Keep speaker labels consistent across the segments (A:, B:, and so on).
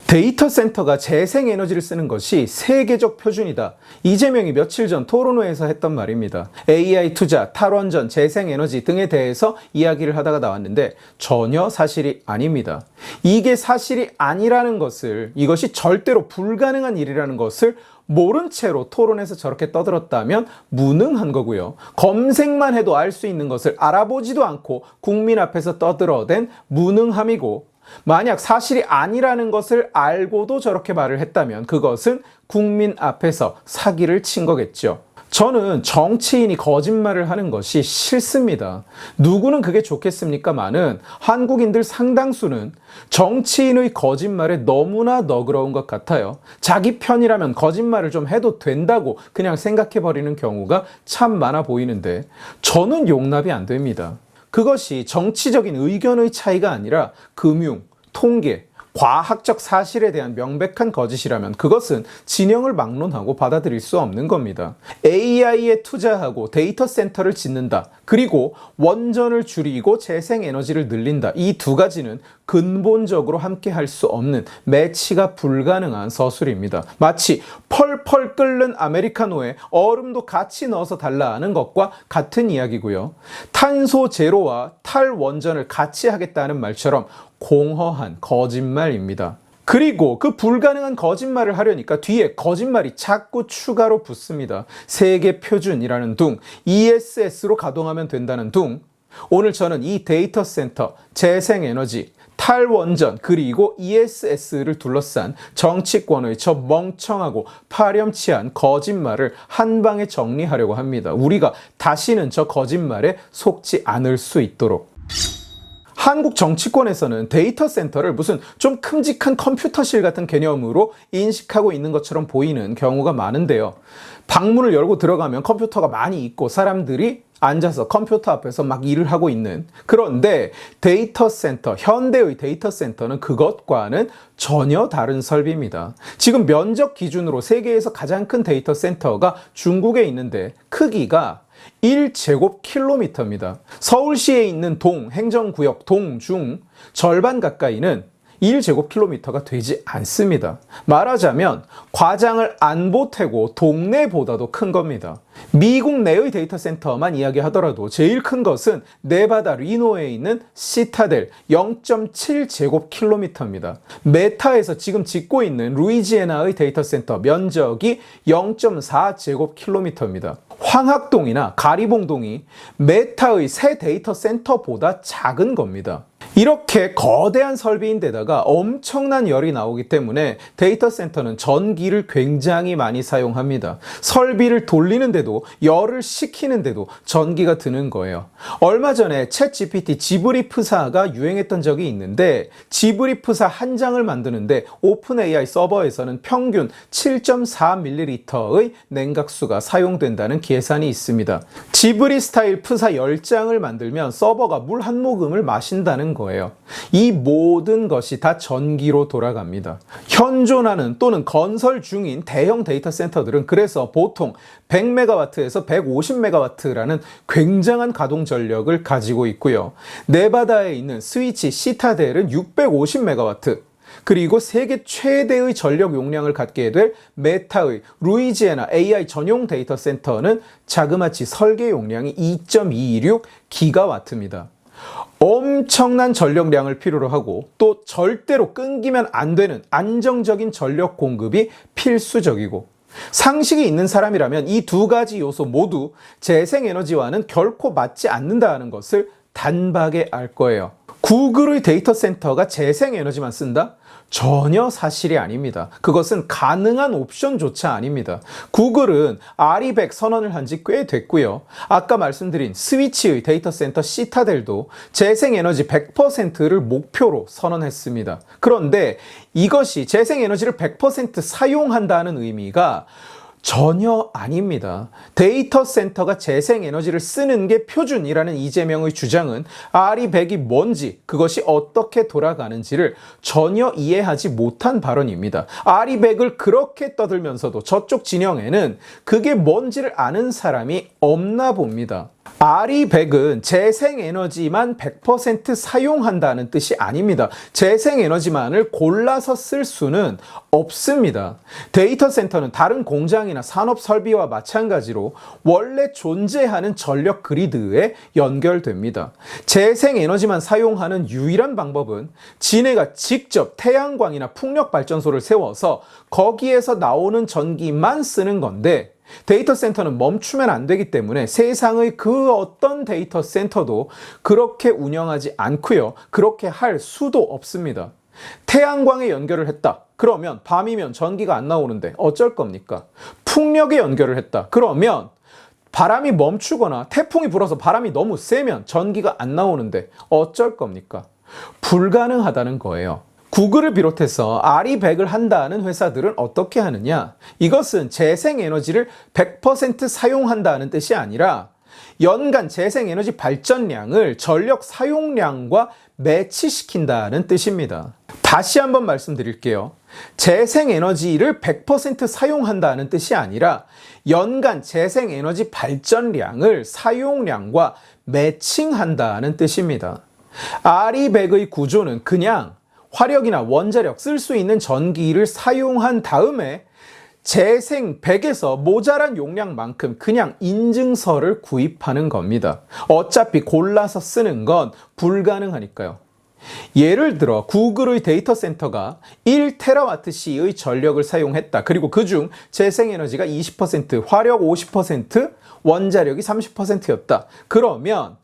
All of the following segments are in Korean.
A: 데이터 센터가 재생에너지를 쓰는 것이 세계적 표준이다. 이재명이 며칠 전 토론회에서 했던 말입니다. AI 투자, 탈원전, 재생에너지 등에 대해서 이야기를 하다가 나왔는데 전혀 사실이 아닙니다. 이게 사실이 아니라는 것을, 이것이 절대로 불가능한 일이라는 것을 모른 채로 토론에서 저렇게 떠들었다면 무능한 거고요. 검색만 해도 알 수 있는 것을 알아보지도 않고 국민 앞에서 떠들어댄 무능함이고, 만약 사실이 아니라는 것을 알고도 저렇게 말을 했다면 그것은 국민 앞에서 사기를 친 거겠죠. 저는 정치인이 거짓말을 하는 것이 싫습니다. 누구는 그게 좋겠습니까마는 한국인들 상당수는 정치인의 거짓말에 너무나 너그러운 것 같아요. 자기 편이라면 거짓말을 좀 해도 된다고 그냥 생각해버리는 경우가 참 많아 보이는데 저는 용납이 안 됩니다. 그것이 정치적인 의견의 차이가 아니라 금융, 통계, 과학적 사실에 대한 명백한 거짓이라면 그것은 진영을 막론하고 받아들일 수 없는 겁니다. AI에 투자하고 데이터 센터를 짓는다. 그리고 원전을 줄이고 재생에너지를 늘린다. 이 두 가지는 근본적으로 함께 할 수 없는, 매치가 불가능한 서술입니다. 마치 펄펄 끓는 아메리카노에 얼음도 같이 넣어서 달라 하는 것과 같은 이야기고요. 탄소 제로와 탈원전을 같이 하겠다는 말처럼 공허한 거짓말입니다. 그리고 그 불가능한 거짓말을 하려니까 뒤에 거짓말이 자꾸 추가로 붙습니다. 세계 표준이라는 둥, ESS로 가동하면 된다는 둥. 오늘 저는 이 데이터 센터, 재생에너지, 탈원전, 그리고 ESS를 둘러싼 정치권의 저 멍청하고 파렴치한 거짓말을 한 방에 정리하려고 합니다. 우리가 다시는 저 거짓말에 속지 않을 수 있도록. 한국 정치권에서는 데이터 센터를 무슨 좀 큼직한 컴퓨터실 같은 개념으로 인식하고 있는 것처럼 보이는 경우가 많은데요. 방문을 열고 들어가면 컴퓨터가 많이 있고 사람들이 앉아서 컴퓨터 앞에서 막 일을 하고 있는, 그런데 데이터 센터, 현대의 데이터 센터는 그것과는 전혀 다른 설비입니다. 지금 면적 기준으로 세계에서 가장 큰 데이터 센터가 중국에 있는데 크기가 1제곱킬로미터입니다. 서울시에 있는 동, 행정구역 동, 중 절반 가까이는 1제곱킬로미터가 되지 않습니다. 말하자면 과장을 안 보태고 동네보다도 큰 겁니다. 미국 내의 데이터 센터만 이야기하더라도 제일 큰 것은 네바다 리노에 있는 시타델 0.7제곱킬로미터입니다. 메타에서 지금 짓고 있는 루이지애나의 데이터 센터 면적이 0.4제곱킬로미터입니다. 황학동이나 가리봉동이 메타의 새 데이터 센터보다 작은 겁니다. 이렇게 거대한 설비인데다가 엄청난 열이 나오기 때문에 데이터 센터는 전기를 굉장히 많이 사용합니다. 설비를 돌리는데도, 열을 식히는데도 전기가 드는 거예요. 얼마 전에 챗GPT 지브리프사가 유행했던 적이 있는데 지브리프사 한 장을 만드는데 오픈 AI 서버에서는 평균 7.4ml의 냉각수가 사용된다는 계산이 있습니다. 지브리 스타일 프사 10장을 만들면 서버가 물 한 모금을 마신다는 거예요. 이 모든 것이 다 전기로 돌아갑니다. 현존하는 또는 건설 중인 대형 데이터 센터들은 그래서 보통 100MW에서 150MW라는 굉장한 가동 전력을 가지고 있고요. 네바다에 있는 스위치 시타델은 650MW, 그리고 세계 최대의 전력 용량을 갖게 될 메타의 루이지애나 AI 전용 데이터 센터는 자그마치 설계 용량이 2.226기가와트입니다. 엄청난 전력량을 필요로 하고 또 절대로 끊기면 안 되는 안정적인 전력 공급이 필수적이고, 상식이 있는 사람이라면 이 두 가지 요소 모두 재생에너지와는 결코 맞지 않는다는 것을 단박에 알 거예요. 구글의 데이터 센터가 재생에너지만 쓴다? 전혀 사실이 아닙니다. 그것은 가능한 옵션조차 아닙니다. 구글은 RE100 선언을 한 지 꽤 됐고요. 아까 말씀드린 스위치의 데이터 센터 시타델도 재생에너지 100%를 목표로 선언했습니다. 그런데 이것이 재생에너지를 100% 사용한다는 의미가 전혀 아닙니다. 데이터 센터가 재생에너지를 쓰는 게 표준이라는 이재명의 주장은 RE100이 뭔지, 그것이 어떻게 돌아가는지를 전혀 이해하지 못한 발언입니다. RE100을 그렇게 떠들면서도 저쪽 진영에는 그게 뭔지를 아는 사람이 없나 봅니다. RE100은 재생에너지만 100% 사용한다는 뜻이 아닙니다. 재생에너지만을 골라서 쓸 수는 없습니다. 데이터 센터는 다른 공장이나 산업 설비와 마찬가지로 원래 존재하는 전력 그리드에 연결됩니다. 재생에너지만 사용하는 유일한 방법은 지네가 직접 태양광이나 풍력 발전소를 세워서 거기에서 나오는 전기만 쓰는 건데, 데이터 센터는 멈추면 안 되기 때문에 세상의 그 어떤 데이터 센터도 그렇게 운영하지 않고요. 그렇게 할 수도 없습니다. 태양광에 연결을 했다. 그러면 밤이면 전기가 안 나오는데 어쩔 겁니까? 풍력에 연결을 했다. 그러면 바람이 멈추거나 태풍이 불어서 바람이 너무 세면 전기가 안 나오는데 어쩔 겁니까? 불가능하다는 거예요. 구글을 비롯해서 RE100을 한다는 회사들은 어떻게 하느냐? 이것은 재생에너지를 100% 사용한다는 뜻이 아니라 연간 재생에너지 발전량을 전력 사용량과 매치시킨다는 뜻입니다. 다시 한번 말씀드릴게요. 재생에너지를 100% 사용한다는 뜻이 아니라 연간 재생에너지 발전량을 사용량과 매칭한다는 뜻입니다. RE100의 구조는 그냥 화력이나 원자력 쓸 수 있는 전기를 사용한 다음에 재생 100에서 모자란 용량만큼 그냥 인증서를 구입하는 겁니다. 어차피 골라서 쓰는 건 불가능하니까요. 예를 들어 구글의 데이터 센터가 1TWh의 전력을 사용했다. 그리고 그중 재생에너지가 20%, 화력 50%, 원자력이 30%였다. 그러면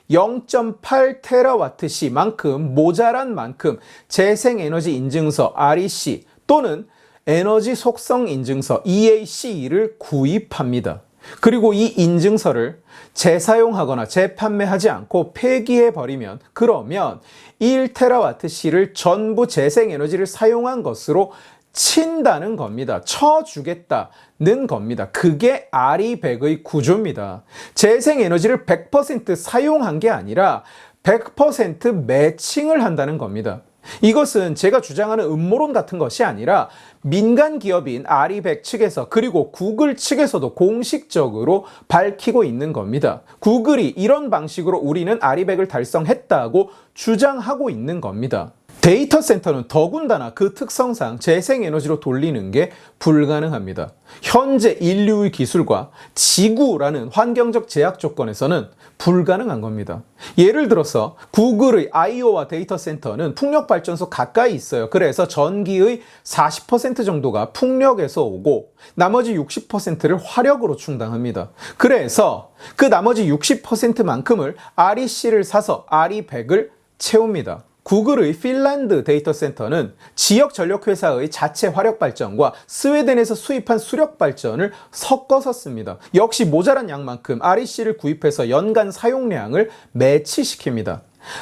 A: 0.8TWh만큼 모자란 만큼 재생에너지 인증서 REC 또는 에너지 속성 인증서 EAC를 구입합니다. 그리고 이 인증서를 재사용하거나 재판매하지 않고 폐기해버리면 그러면 1TWh를 전부 재생에너지를 사용한 것으로 친다는 겁니다. 쳐주겠다는 겁니다. 그게 RE100의 구조입니다. 재생에너지를 100% 사용한 게 아니라 100% 매칭을 한다는 겁니다. 이것은 제가 주장하는 음모론 같은 것이 아니라 민간 기업인 RE100 측에서 그리고 구글 측에서도 공식적으로 밝히고 있는 겁니다. 구글이 이런 방식으로 우리는 RE100을 달성했다고 주장하고 있는 겁니다. 데이터 센터는 더군다나 그 특성상 재생에너지로 돌리는 게 불가능합니다. 현재 인류의 기술과 지구라는 환경적 제약 조건에서는 불가능한 겁니다. 예를 들어서 구글의 아이오와 데이터 센터는 풍력 발전소 가까이 있어요. 그래서 전기의 40% 정도가 풍력에서 오고 나머지 60%를 화력으로 충당합니다. 그래서 그 나머지 60%만큼을 REC를 사서 RE100을 채웁니다. 구글의 핀란드 데이터 센터는 지역 전력회사의 자체 화력 발전과 스웨덴에서 수입한 수력 발전을 섞어서 씁니다. 역시 모자란 양만큼 REC를 구입해서 연간 사용량을 매치시킵니다.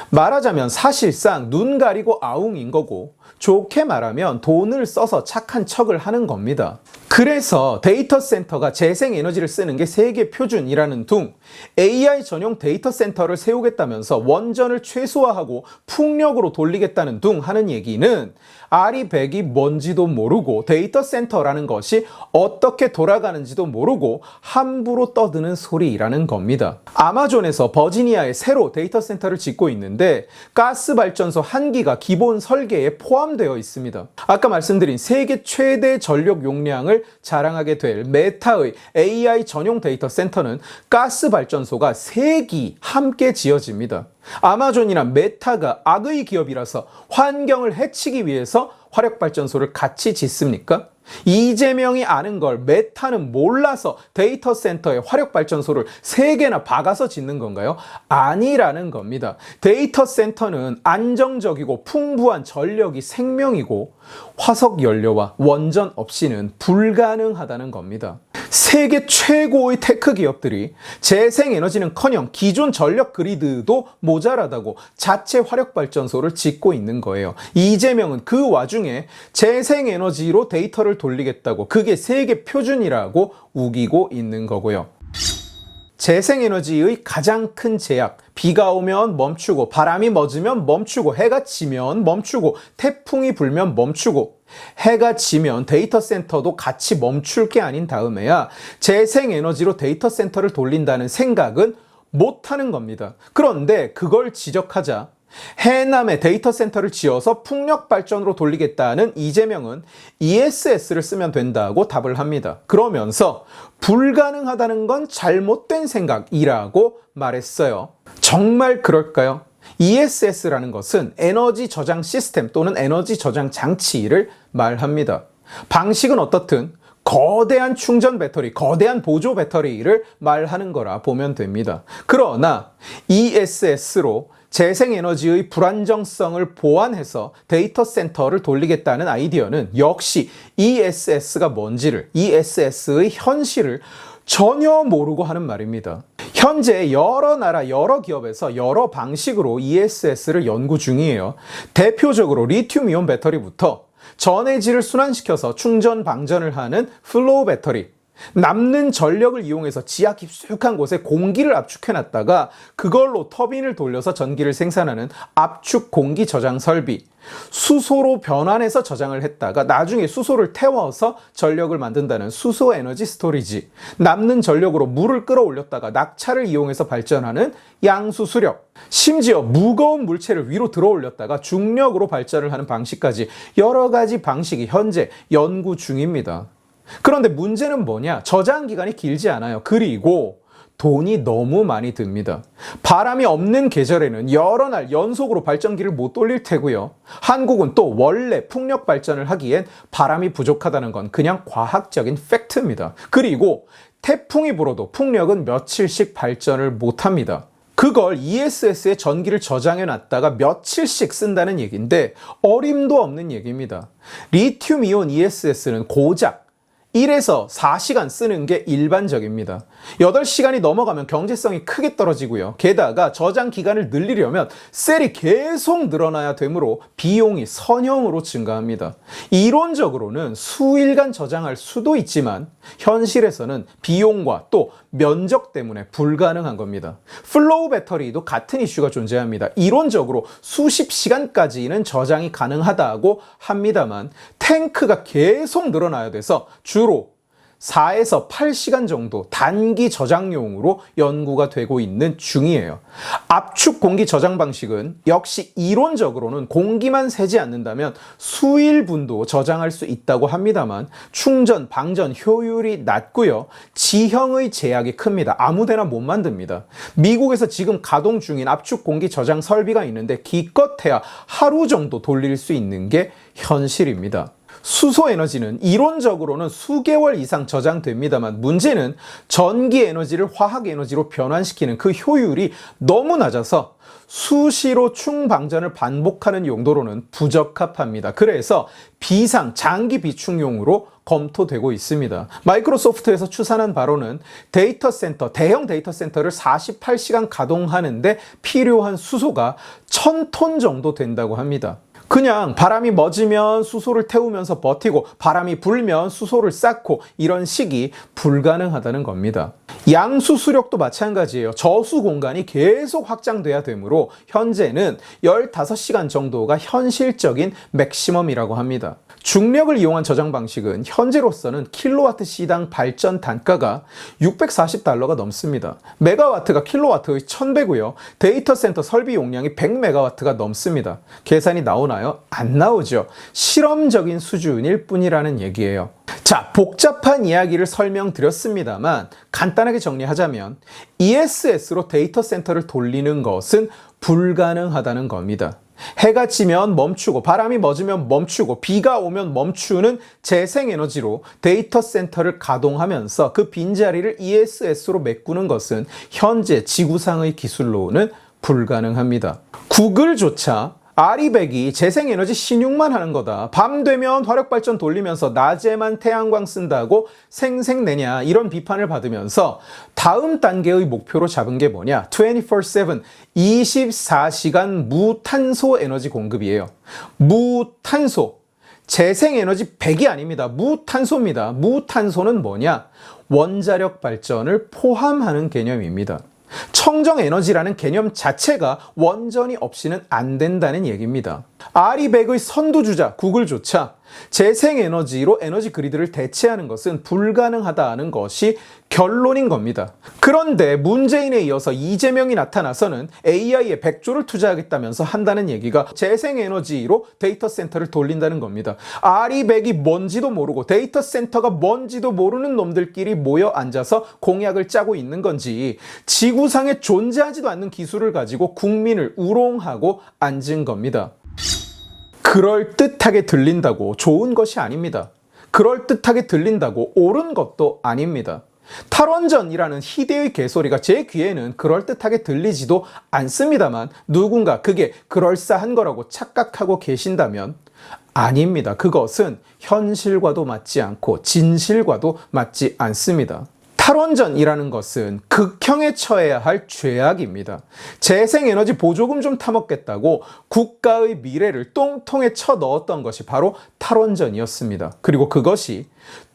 A: 말하자면 사실상 눈 가리고 아웅인 거고 좋게 말하면 돈을 써서 착한 척을 하는 겁니다. 그래서 데이터 센터가 재생에너지를 쓰는 게 세계 표준이라는 둥, AI 전용 데이터 센터를 세우겠다면서 원전을 최소화하고 풍력으로 돌리겠다는 둥 하는 얘기는 RE100이 뭔지도 모르고 데이터 센터라는 것이 어떻게 돌아가는지도 모르고 함부로 떠드는 소리라는 겁니다. 아마존에서 버지니아에 새로 데이터 센터를 짓고 있는데 가스 발전소 1기가 기본 설계에 포함되어 있습니다. 아까 말씀드린 세계 최대 전력 용량을 자랑하게 될 메타의 AI 전용 데이터 센터는 가스 발전소가 3기 함께 지어집니다. 아마존이나 메타가 악의 기업이라서 환경을 해치기 위해서 화력발전소를 같이 짓습니까? 이재명이 아는 걸 메타는 몰라서 데이터 센터에 화력발전소를 3개나 박아서 짓는 건가요? 아니라는 겁니다. 데이터 센터는 안정적이고 풍부한 전력이 생명이고 화석 연료와 원전 없이는 불가능하다는 겁니다. 세계 최고의 테크 기업들이 재생에너지는커녕 기존 전력 그리드도 모자라다고 자체 화력발전소를 짓고 있는 거예요. 이재명은 그 와중에 재생에너지로 데이터를 돌리겠다고 그게 세계 표준이라고 우기고 있는 거고요. 재생에너지의 가장 큰 제약, 비가 오면 멈추고 바람이 멎으면 멈추고 해가 지면 멈추고 태풍이 불면 멈추고 해가 지면 데이터 센터도 같이 멈출 게 아닌 다음에야 재생에너지로 데이터 센터를 돌린다는 생각은 못하는 겁니다. 그런데 그걸 지적하자 해남에 데이터 센터를 지어서 풍력 발전으로 돌리겠다는 이재명은 ESS를 쓰면 된다고 답을 합니다. 그러면서 불가능하다는 건 잘못된 생각이라고 말했어요. 정말 그럴까요? ESS라는 것은 에너지 저장 시스템 또는 에너지 저장 장치를 말합니다. 방식은 어떻든 거대한 충전 배터리, 거대한 보조 배터리를 말하는 거라 보면 됩니다. 그러나 ESS로 재생에너지의 불안정성을 보완해서 데이터 센터를 돌리겠다는 아이디어는 역시 ESS가 뭔지를, ESS의 현실을 전혀 모르고 하는 말입니다. 현재 여러 나라, 여러 기업에서 여러 방식으로 ESS를 연구 중이에요. 대표적으로 리튬이온 배터리부터 전해질을 순환시켜서 충전 방전을 하는 플로우 배터리, 남는 전력을 이용해서 지하 깊숙한 곳에 공기를 압축해놨다가 그걸로 터빈을 돌려서 전기를 생산하는 압축 공기 저장 설비, 수소로 변환해서 저장을 했다가 나중에 수소를 태워서 전력을 만든다는 수소 에너지 스토리지, 남는 전력으로 물을 끌어올렸다가 낙차를 이용해서 발전하는 양수수력, 심지어 무거운 물체를 위로 들어올렸다가 중력으로 발전을 하는 방식까지 여러 가지 방식이 현재 연구 중입니다. 그런데 문제는 뭐냐? 저장 기간이 길지 않아요. 그리고 돈이 너무 많이 듭니다. 바람이 없는 계절에는 여러 날 연속으로 발전기를 못 돌릴 테고요. 한국은 또 원래 풍력 발전을 하기엔 바람이 부족하다는 건 그냥 과학적인 팩트입니다. 그리고 태풍이 불어도 풍력은 며칠씩 발전을 못 합니다. 그걸 ESS에 전기를 저장해 놨다가 며칠씩 쓴다는 얘기인데 어림도 없는 얘기입니다. 리튬이온 ESS는 고작 1에서 4시간 쓰는 게 일반적입니다. 8시간이 넘어가면 경제성이 크게 떨어지고요. 게다가 저장 기간을 늘리려면 셀이 계속 늘어나야 되므로 비용이 선형으로 증가합니다. 이론적으로는 수일간 저장할 수도 있지만 현실에서는 비용과 또 면적 때문에 불가능한 겁니다. 플로우 배터리도 같은 이슈가 존재합니다. 이론적으로 수십 시간까지는 저장이 가능하다고 합니다만 탱크가 계속 늘어나야 돼서 주로 4에서 8시간 정도 단기 저장용으로 연구가 되고 있는 중이에요. 압축 공기 저장 방식은 역시 이론적으로는 공기만 새지 않는다면 수일분도 저장할 수 있다고 합니다만 충전, 방전 효율이 낮고요. 지형의 제약이 큽니다. 아무데나 못 만듭니다. 미국에서 지금 가동 중인 압축 공기 저장 설비가 있는데 기껏해야 하루 정도 돌릴 수 있는 게 현실입니다. 수소 에너지는 이론적으로는 수개월 이상 저장됩니다만 문제는 전기 에너지를 화학 에너지로 변환시키는 그 효율이 너무 낮아서 수시로 충방전을 반복하는 용도로는 부적합합니다. 그래서 비상 장기 비축용으로 검토되고 있습니다. 마이크로소프트에서 추산한 바로는 데이터 센터, 대형 데이터 센터를 48시간 가동하는데 필요한 수소가 1000톤 정도 된다고 합니다. 그냥 바람이 멎으면 수소를 태우면서 버티고 바람이 불면 수소를 쌓고 이런 식이 불가능하다는 겁니다. 양수수력도 마찬가지예요. 저수 공간이 계속 확장돼야 되므로 현재는 15시간 정도가 현실적인 맥시멈이라고 합니다. 중력을 이용한 저장 방식은 현재로서는 킬로와트 시당 발전 단가가 $640가 넘습니다. 메가와트가 킬로와트의 1000배고요. 데이터 센터 설비 용량이 100메가와트가 넘습니다. 계산이 나오나요? 안 나오죠. 실험적인 수준일 뿐이라는 얘기예요. 자, 복잡한 이야기를 설명드렸습니다만 간단하게 정리하자면 ESS로 데이터 센터를 돌리는 것은 불가능하다는 겁니다. 해가 지면 멈추고 바람이 멎으면 멈추고 비가 오면 멈추는 재생에너지로 데이터 센터를 가동하면서 그 빈자리를 ESS로 메꾸는 것은 현재 지구상의 기술로는 불가능합니다. 구글조차 아리백이 재생에너지 신용만 하는 거다. 밤 되면 화력발전 돌리면서 낮에만 태양광 쓴다고 생색내냐 이런 비판을 받으면서 다음 단계의 목표로 잡은 게 뭐냐? 24/7 24시간 무탄소 에너지 공급이에요. 무탄소. 재생에너지 100이 아닙니다. 무탄소입니다. 무탄소는 뭐냐? 원자력 발전을 포함하는 개념입니다. 청정에너지라는 개념 자체가 원전이 없이는 안 된다는 얘기입니다. 아리백의 선두주자 구글조차 재생에너지로 에너지 그리드를 대체하는 것은 불가능하다는 것이 결론인 겁니다. 그런데 문재인에 이어서 이재명이 나타나서는 AI에 100조를 투자하겠다면서 한다는 얘기가 재생에너지로 데이터 센터를 돌린다는 겁니다. 아리백이 뭔지도 모르고 데이터 센터가 뭔지도 모르는 놈들끼리 모여 앉아서 공약을 짜고 있는 건지 지구상에 존재하지도 않는 기술을 가지고 국민을 우롱하고 앉은 겁니다. 그럴듯하게 들린다고 좋은 것이 아닙니다. 그럴듯하게 들린다고 옳은 것도 아닙니다. 탈원전이라는 희대의 개소리가 제 귀에는 그럴듯하게 들리지도 않습니다만 누군가 그게 그럴싸한 거라고 착각하고 계신다면 아닙니다. 그것은 현실과도 맞지 않고 진실과도 맞지 않습니다. 탈원전이라는 것은 극형에 처해야 할 죄악입니다. 재생에너지 보조금 좀 타먹겠다고 국가의 미래를 똥통에 쳐 넣었던 것이 바로 탈원전이었습니다. 그리고 그것이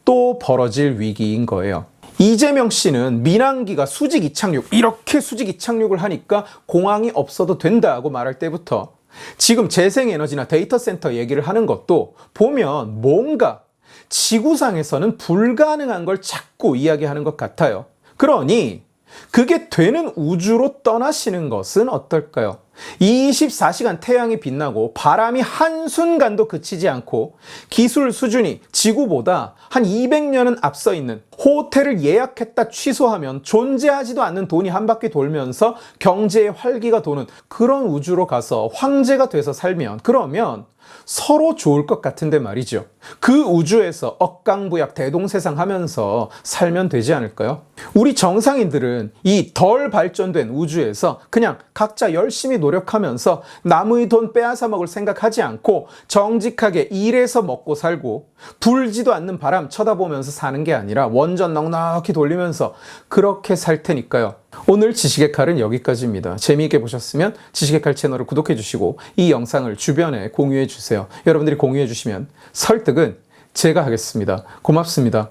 A: 또 벌어질 위기인 거예요. 이재명 씨는 민항기가 수직 이착륙, 이렇게 수직 이착륙을 하니까 공항이 없어도 된다고 말할 때부터 지금 재생에너지나 데이터 센터 얘기를 하는 것도 보면 뭔가 지구상에서는 불가능한 걸 자꾸 이야기하는 것 같아요. 그러니 그게 되는 우주로 떠나시는 것은 어떨까요? 24시간 태양이 빛나고 바람이 한순간도 그치지 않고 기술 수준이 지구보다 한 200년은 앞서 있는 호텔을 예약했다 취소하면 존재하지도 않는 돈이 한 바퀴 돌면서 경제의 활기가 도는 그런 우주로 가서 황제가 돼서 살면 그러면 서로 좋을 것 같은데 말이죠. 그 우주에서 억강부약 대동세상 하면서 살면 되지 않을까요? 우리 정상인들은 이 덜 발전된 우주에서 그냥 각자 열심히 노력하면서 남의 돈 빼앗아 먹을 생각하지 않고 정직하게 일해서 먹고 살고 불지도 않는 바람 쳐다보면서 사는 게 아니라 원전 넉넉히 돌리면서 그렇게 살 테니까요. 오늘 지식의 칼은 여기까지입니다. 재미있게 보셨으면 지식의 칼 채널을 구독해 주시고 이 영상을 주변에 공유해 주세요. 여러분들이 공유해 주시면 설득은 제가 하겠습니다. 고맙습니다.